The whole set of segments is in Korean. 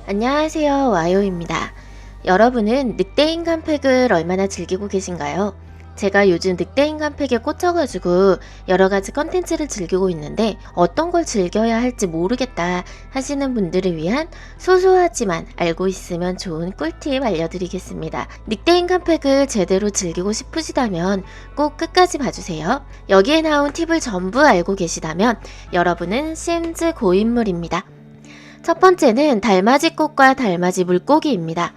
안녕하세요, 와요입니다. 여러분은 늑대인간 팩을 얼마나 즐기고 계신가요? 제가 요즘 늑대인간 팩에 꽂혀가지고 여러가지 컨텐츠를 즐기고 있는데 어떤 걸 즐겨야 할지 모르겠다 하시는 분들을 위한 소소하지만 알고 있으면 좋은 꿀팁 알려드리겠습니다. 늑대인간 팩을 제대로 즐기고 싶으시다면 꼭 끝까지 봐주세요. 여기에 나온 팁을 전부 알고 계시다면 여러분은 심즈 고인물입니다. 첫 번째는 달맞이꽃과 달맞이 물고기입니다.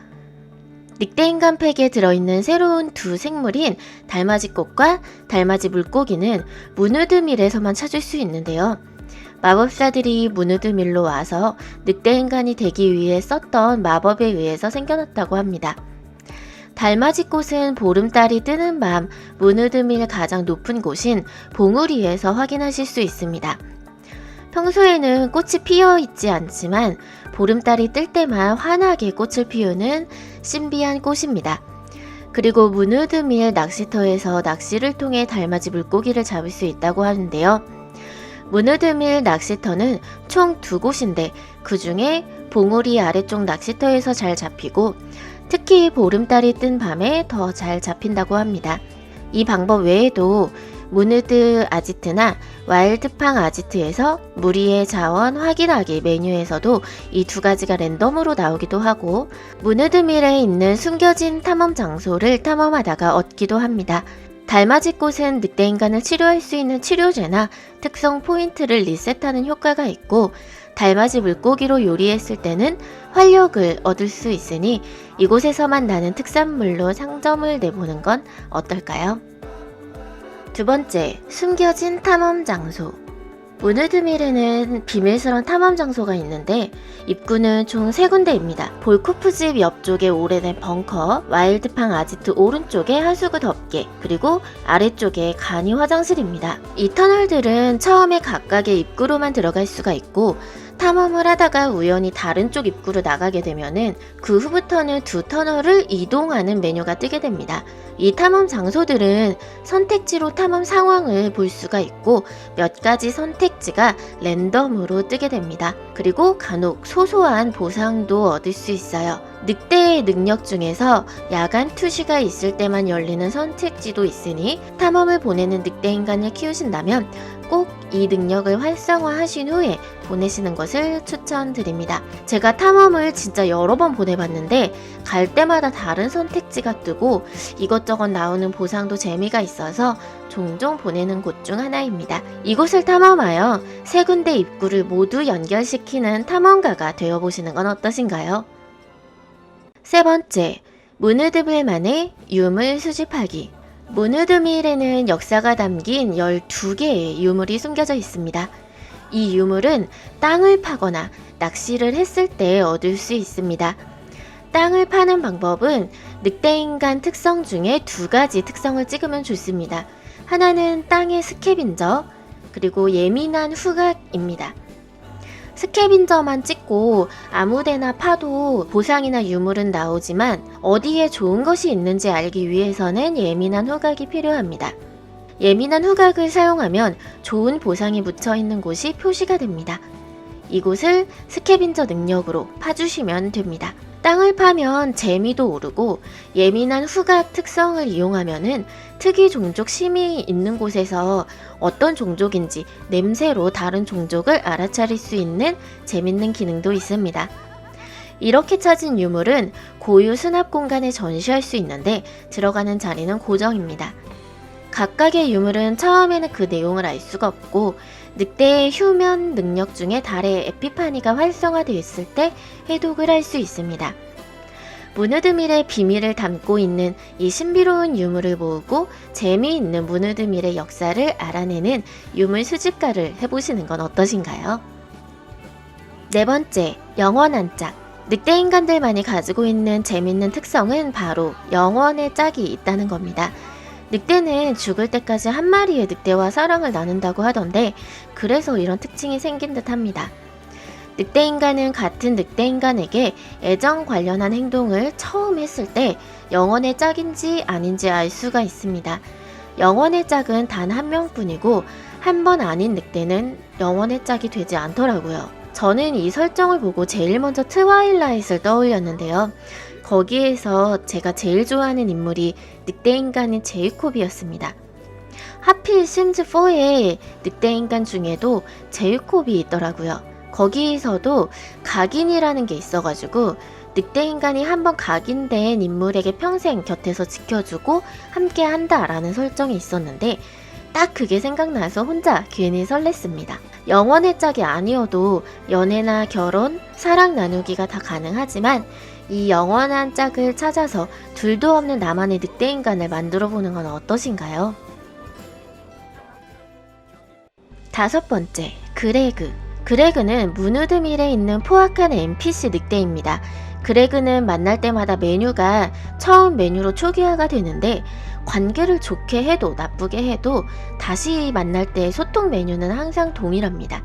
늑대인간 팩에 들어있는 새로운 두 생물인 달맞이꽃과 달맞이 물고기는 무누드밀에서만 찾을 수 있는데요. 마법사들이 무누드밀로 와서 늑대인간이 되기 위해 썼던 마법에 의해서 생겨났다고 합니다. 달맞이꽃은 보름달이 뜨는 밤 무누드밀 가장 높은 곳인 봉우리에서 확인하실 수 있습니다. 평소에는 꽃이 피어 있지 않지만 보름달이 뜰 때만 환하게 꽃을 피우는 신비한 꽃입니다. 그리고 무누드밀 낚시터에서 낚시를 통해 달맞이 물고기를 잡을 수 있다고 하는데요. 무누드밀 낚시터는 총 2곳인데 그 중에 봉우리 아래쪽 낚시터에서 잘 잡히고 특히 보름달이 뜬 밤에 더 잘 잡힌다고 합니다. 이 방법 외에도 무누드 아지트나 와일드팡 아지트에서 무리의 자원 확인하기 메뉴에서도 이 두 가지가 랜덤으로 나오기도 하고 무누드밀에 있는 숨겨진 탐험 장소를 탐험하다가 얻기도 합니다. 달맞이꽃은 늑대인간을 치료할 수 있는 치료제나 특성 포인트를 리셋하는 효과가 있고 달맞이 물고기로 요리했을 때는 활력을 얻을 수 있으니 이곳에서만 나는 특산물로 상점을 내보는 건 어떨까요? 두 번째, 숨겨진 탐험 장소. 무누드밀에는 비밀스러운 탐험 장소가 있는데 입구는 총 3군데입니다. 볼코프집 옆쪽에 오래된 벙커, 와일드팡 아지트 오른쪽에 하수구 덮개, 그리고 아래쪽에 간이 화장실입니다. 이 터널들은 처음에 각각의 입구로만 들어갈 수가 있고 탐험을 하다가 우연히 다른 쪽 입구로 나가게 되면은 그 후부터는 두 터널을 이동하는 메뉴가 뜨게 됩니다. 이 탐험 장소들은 선택지로 탐험 상황을 볼 수가 있고 몇 가지 선택지가 랜덤으로 뜨게 됩니다. 그리고 간혹 소소한 보상도 얻을 수 있어요. 늑대의 능력 중에서 야간 투시가 있을 때만 열리는 선택지도 있으니 탐험을 보내는 늑대인간을 키우신다면 꼭 이 능력을 활성화하신 후에 보내시는 것을 추천드립니다. 제가 탐험을 진짜 여러 번 보내봤는데 갈 때마다 다른 선택지가 뜨고 이것저것 나오는 보상도 재미가 있어서 종종 보내는 곳 중 하나입니다. 이곳을 탐험하여 3군데 입구를 모두 연결시키는 탐험가가 되어보시는 건 어떠신가요? 세 번째, 무누드밀만의 유물 수집하기. 무누드밀에는 역사가 담긴 12개의 유물이 숨겨져 있습니다. 이 유물은 땅을 파거나 낚시를 했을 때 얻을 수 있습니다. 땅을 파는 방법은 늑대인간 특성 중에 2가지 특성을 찍으면 좋습니다. 하나는 땅의 스캐빈저, 그리고 예민한 후각입니다. 스캐빈저만 찍고 아무데나 파도 보상이나 유물은 나오지만 어디에 좋은 것이 있는지 알기 위해서는 예민한 후각이 필요합니다. 예민한 후각을 사용하면 좋은 보상이 묻혀있는 곳이 표시가 됩니다. 이곳을 스캐빈저 능력으로 파주시면 됩니다. 땅을 파면 재미도 오르고 예민한 후각 특성을 이용하면은 특이 종족 심이 있는 곳에서 어떤 종족인지 냄새로 다른 종족을 알아차릴 수 있는 재밌는 기능도 있습니다. 이렇게 찾은 유물은 고유 수납 공간에 전시할 수 있는데 들어가는 자리는 고정입니다. 각각의 유물은 처음에는 그 내용을 알 수가 없고 늑대의 휴면 능력 중에 달의 에피파니가 활성화되어 있을 때 해독을 할 수 있습니다. 무누드밀의 비밀을 담고 있는 이 신비로운 유물을 모으고 재미있는 무누드밀의 역사를 알아내는 유물 수집가를 해보시는 건 어떠신가요? 네 번째, 영원한 짝. 늑대 인간들만이 가지고 있는 재밌는 특성은 바로 영원의 짝이 있다는 겁니다. 늑대는 죽을 때까지 한 마리의 늑대와 사랑을 나눈다고 하던데 그래서 이런 특징이 생긴 듯 합니다. 늑대인간은 같은 늑대인간에게 애정 관련한 행동을 처음 했을 때 영원의 짝인지 아닌지 알 수가 있습니다. 영원의 짝은 단 한 명뿐이고 한 번 아닌 늑대는 영원의 짝이 되지 않더라고요. 저는 이 설정을 보고 제일 먼저 트와일라잇을 떠올렸는데요. 거기에서 제가 제일 좋아하는 인물이 늑대인간인 제이콥이었습니다. 하필 심즈4의 늑대인간 중에도 제이콥이 있더라고요. 거기에서도 각인이라는 게 있어가지고 늑대인간이 한번 각인된 인물에게 평생 곁에서 지켜주고 함께 한다라는 설정이 있었는데 딱 그게 생각나서 혼자 괜히 설렜습니다. 영원의 짝이 아니어도 연애나 결혼, 사랑 나누기가 다 가능하지만 이 영원한 짝을 찾아서 둘도 없는 나만의 늑대인간을 만들어보는 건 어떠신가요? 5번째, 그레그. 그레그는 문우드밀에 있는 포악한 NPC 늑대입니다. 그레그는 만날 때마다 메뉴가 처음 메뉴로 초기화가 되는데 관계를 좋게 해도 나쁘게 해도 다시 만날 때 소통 메뉴는 항상 동일합니다.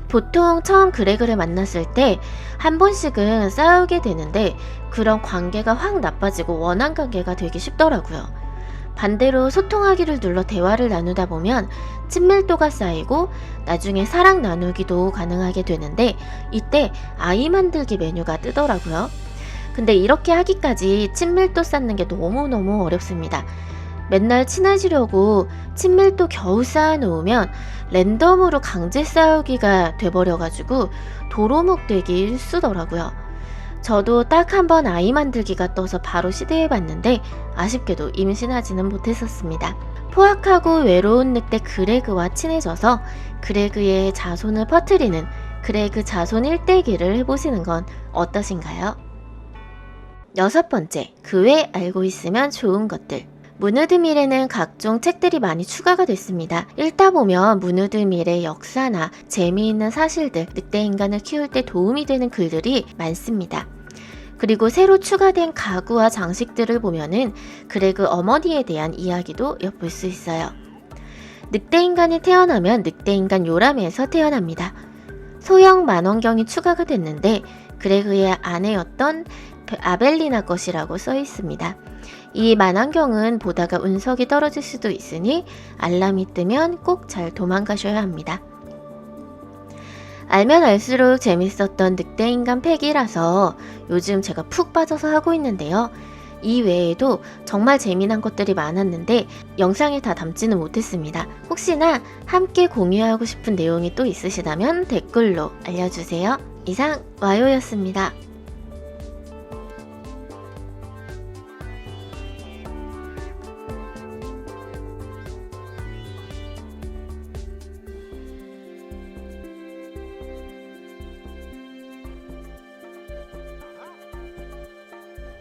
보통 처음 그레그를 만났을 때 한 번씩은 싸우게 되는데 그런 관계가 확 나빠지고 원한 관계가 되기 쉽더라고요. 반대로 소통하기를 눌러 대화를 나누다 보면 친밀도가 쌓이고 나중에 사랑 나누기도 가능하게 되는데 이때 아이 만들기 메뉴가 뜨더라고요. 근데 이렇게 하기까지 친밀도 쌓는 게 너무너무 어렵습니다. 맨날 친해지려고 친밀도 겨우 쌓아놓으면 랜덤으로 강제 싸우기가 돼버려가지고 도루묵 되기 일쑤더라고요. 저도 딱 한 번 아이 만들기가 떠서 바로 시도해봤는데 아쉽게도 임신하지는 못했었습니다. 포악하고 외로운 늑대 그레그와 친해져서 그레그의 자손을 퍼뜨리는 그레그 자손 일대기를 해보시는 건 어떠신가요? 6번째, 그 외 알고 있으면 좋은 것들. 문우드밀에는 각종 책들이 많이 추가가 됐습니다. 읽다 보면 문우드밀의 역사나 재미있는 사실들, 늑대인간을 키울 때 도움이 되는 글들이 많습니다. 그리고 새로 추가된 가구와 장식들을 보면은 그레그 어머니에 대한 이야기도 엿볼 수 있어요. 늑대인간이 태어나면 늑대인간 요람에서 태어납니다. 소형 만원경이 추가가 됐는데 그레그의 아내였던 아벨리나 것이라고 써 있습니다. 이 만환경은 보다가 운석이 떨어질 수도 있으니 알람이 뜨면 꼭 잘 도망가셔야 합니다. 알면 알수록 재밌었던 늑대인간 팩이라서 요즘 제가 푹 빠져서 하고 있는데요. 이 외에도 정말 재미난 것들이 많았는데 영상에 다 담지는 못했습니다. 혹시나 함께 공유하고 싶은 내용이 또 있으시다면 댓글로 알려주세요. 이상 와요였습니다.